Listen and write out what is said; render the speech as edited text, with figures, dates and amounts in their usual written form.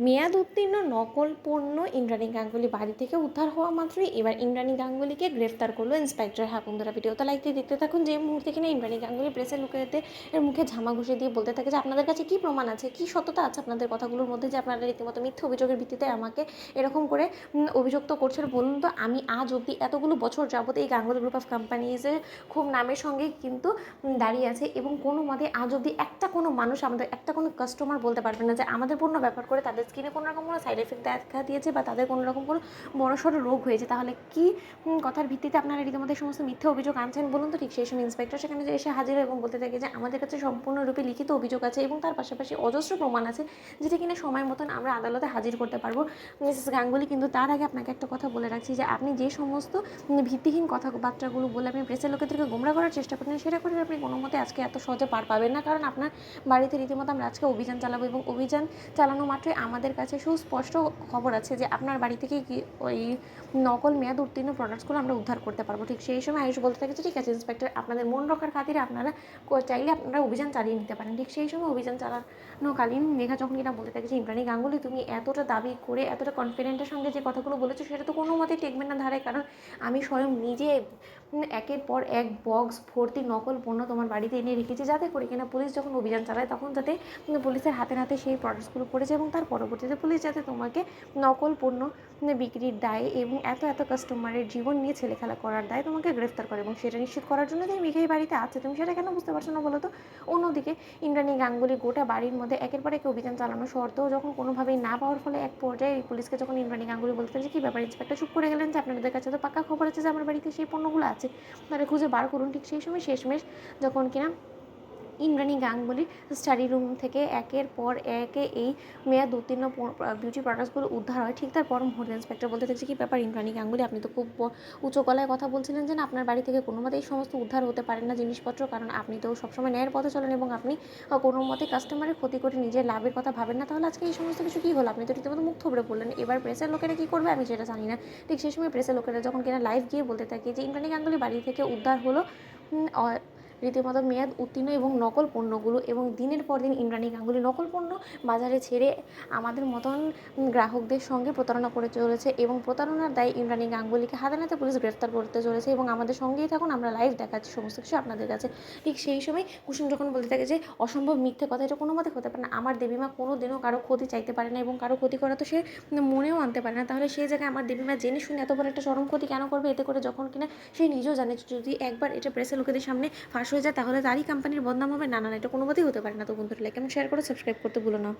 মেয়াদ উত্তীর্ণ নকল পণ্য ইন্দ্রাণী গাঙ্গুলি বাড়ি থেকে উদ্ধার হওয়া মাত্রই এবার ইন্দ্রাণী গাঙ্গুলিকে গ্রেফতার করলো ইন্সপেক্টর। হ্যাঁ বন্ধুরা, ভিডিওটা লাইক দিয়ে দেখতে থাকুন। যে মুহূর্তে কিনা ইন্দ্রাণী গাঙ্গুলি প্রেসের লোকেদের মুখে ঝামা ঘষে দিয়ে বলতে থাকে যে আপনাদের কাছে কী প্রমাণ আছে, কী সত্যতা আছে আপনাদের কথাগুলোর মধ্যে, যে আপনারা রীতিমতো মিথ্যে অভিযোগের ভিত্তিতে আমাকে এরকম করে অভিযুক্ত করছেন। বলুন তো, আমি আজ অবধি এতগুলো বছর যাবত এই গাঙ্গুলি গ্রুপ অফ কোম্পানিজের খুব নামের সঙ্গে কিন্তু দাঁড়িয়ে আছে, এবং কোনো মতে আজ অবধি একটা কোনো মানুষ, আমাদের একটা কোনো কাস্টমার বলতে পারবে না যে আমাদের পণ্য ব্যবহার করে তাদের স্কিনে কোনো রকম কোনো সাইড এফেক্ট দেখা দিয়েছে বা তাদের কোনো রকম কোনো বড়সড় রোগ হয়েছে। তাহলে কি কথার ভিত্তিতে আপনারা রীতিমতো সমস্ত মিথ্যে অভিযোগ আনছেন বলুন তো? ঠিক সেই সময় ইন্সপেক্টর সেখানে যে এসে হাজির হয় এবং বলতে থাকে যে আমাদের কাছে সম্পূর্ণরূপে লিখিত অভিযোগ আছে এবং তার পাশাপাশি অজস্র প্রমাণ আছে, যেটা কিনা সময় মতন আমরা আদালতে হাজির করতে পারবো। মিসেস গাঙ্গুলি, কিন্তু তার আগে আপনাকে একটা কথা বলে রাখছি যে আপনি যে সমস্ত ভিত্তিহীন কথাবার্তাগুলো বলে আপনি প্রেসের লোকেদেরকে গোমরা করার চেষ্টা করছেন, সেটা করে আপনি কোনো মতে আজকে এত সহজে পার পাবেন না। কারণ আপনার বাড়িতে রীতিমতো আমরা আজকে অভিযান চালাবো, এবং অভিযান চালানো মাত্রই আমাদের কাছে সুস্পষ্ট খবর আছে যে আপনার বাড়ি থেকে ওই নকল মেয়াদ উত্তীর্ণ প্রোডাক্টসগুলো আমরা উদ্ধার করতে পারবো। ঠিক সেই সময় আয়ুষ বলতে থাকে যে ঠিক আছে ইন্সপেক্টর, আপনাদের মন রক্ষার খাতিরে আপনারা চাইলে আপনারা অভিযান চালিয়ে নিতে পারেন। ঠিক সেই সময় অভিযান চালানোকালীন মেঘা যখন কিনা বলতে থাকে যে ইন্দ্রাণী গাঙ্গুলি, তুমি এতটা দাবি করে এতটা কনফিডেন্টের সঙ্গে যে কথাগুলো বলেছো সেটা তো কোনো মতেই টেকবে না ধারে। কারণ আমি স্বয়ং নিজে একের পর এক বক্স ভর্তি নকল পণ্য তোমার বাড়িতে এনে রেখেছি, যাতে করে কিনা পুলিশ যখন অভিযান চালায় তখন যাতে পুলিশের হাতে নাতে সেই প্রোডাক্টসগুলো পড়েছে, এবং তার পরবর্তীতে পুলিশ যাতে তোমাকে নকল পণ্য বিক্রির দায়ে এবং এত কাস্টমারের জীবন নিয়ে ছেলেখেলা করার দায়ে তোমাকে গ্রেফতার করে, এবং সেটা নিশ্চিত করার জন্য যে মেঘাই বাড়িতে আছে। তুমি সেটা কেন বুঝতে পারছো না বলো তো? অন্যদিকে ইন্দ্রাণী গাঙ্গুলি গোটা বাড়ির মধ্যে একের পর এক অভিযান চালানো সত্ত্বেও যখন কোনোভাবেই না পাওয়ার ফলে এক পর্যায়ে পুলিশকে যখন ইন্দ্রাণী গাঙ্গুলি বলতে যে কী ব্যাপার ইন্সপেক্টর, চুপ করে গেলেন যে আপনাদের কাছে তো পাক্কা খবর আছে যে আমার বাড়িতে সেই পণ্যগুলো আছে, তাহলে খুঁজে বার করুন। ঠিক সেই সময় শেষমেশ যখন কিনা ইন্দ্রাণী গাঙ্গুলির স্টাডি রুম থেকে একের পর একে এই মেয়াদ উত্তীর্ণ বিউটি প্রোডাক্টসগুলো উদ্ধার হয়, ঠিক তার পর মুহূর্তে ইন্সপেক্টর বলতে থাকছে কী ব্যাপার ইন্দ্রাণী গাঙ্গুলি, আপনি তো খুব উঁচু গলায় কথা বলছিলেন যে না আপনার বাড়ি থেকে কোনো মতে এই সমস্ত উদ্ধার হতে পারেন না জিনিসপত্র, কারণ আপনি তো সবসময় ন্যায়ের পথে চলেন এবং আপনি কোনো মতে কাস্টমারের ক্ষতি করে নিজের লাভের কথা ভাবেন না। তাহলে আজকে এই সমস্ত কিছু কী হলো? আপনি তো রীতিমতো মুখ থবড়ে বললেন। এবার প্রেসের লোকেরা কী করবে আমি সেটা জানি না। ঠিক সেই সময় প্রেসের লোকেরা যখন কিনা লাইভ গিয়ে বলতে থাকে যে ইন্দ্রাণী গাঙ্গুলি বাড়ি থেকে উদ্ধার হলো রীতিমতো মেয়াদ উত্তীর্ণ এবং নকল পণ্যগুলো, এবং দিনের পর দিন ইন্দ্রাণী গাঙ্গুলি নকল পণ্য বাজারে ছেড়ে আমাদের মতন গ্রাহকদের সঙ্গে প্রতারণা করে চলেছে, এবং প্রতারণার দায়ে ইন্দ্রাণী গাঙ্গুলিকে হাতে নাতে পুলিশ গ্রেফতার করতে চলেছে, এবং আমাদের সঙ্গেই থাকুন, আমরা লাইভ দেখাচ্ছি সমস্ত কিছু আপনাদের কাছে। ঠিক সেই সময় কুসুম যখন বলতে থাকে যে অসম্ভব মিথ্যে কথা, এটা কোনো মতে হতে পারে না, আমার দেবীমা কোনো দিনও কারো ক্ষতি চাইতে পারে না এবং কারো ক্ষতি করা তো সে মনেও আনতে পারে না। তাহলে সেই জায়গায় আমার দেবীমা জেনে শুনে এত বড় একটা চরম ক্ষতি কেন করবে? এতে করে যখন কিনা সে নিজেও জানে যদি একবার এটা প্রেসের লোকেদের সামনে ফাঁস হয়ে যায় তাহলে তারই কোম্পানির বদনাম হবে। না না, এটা কোনো মতেই হতে পারে না। তো বন্ধুরা, লাইক এবং শেয়ার করে সাবস্ক্রাইব করতে ভুলো না।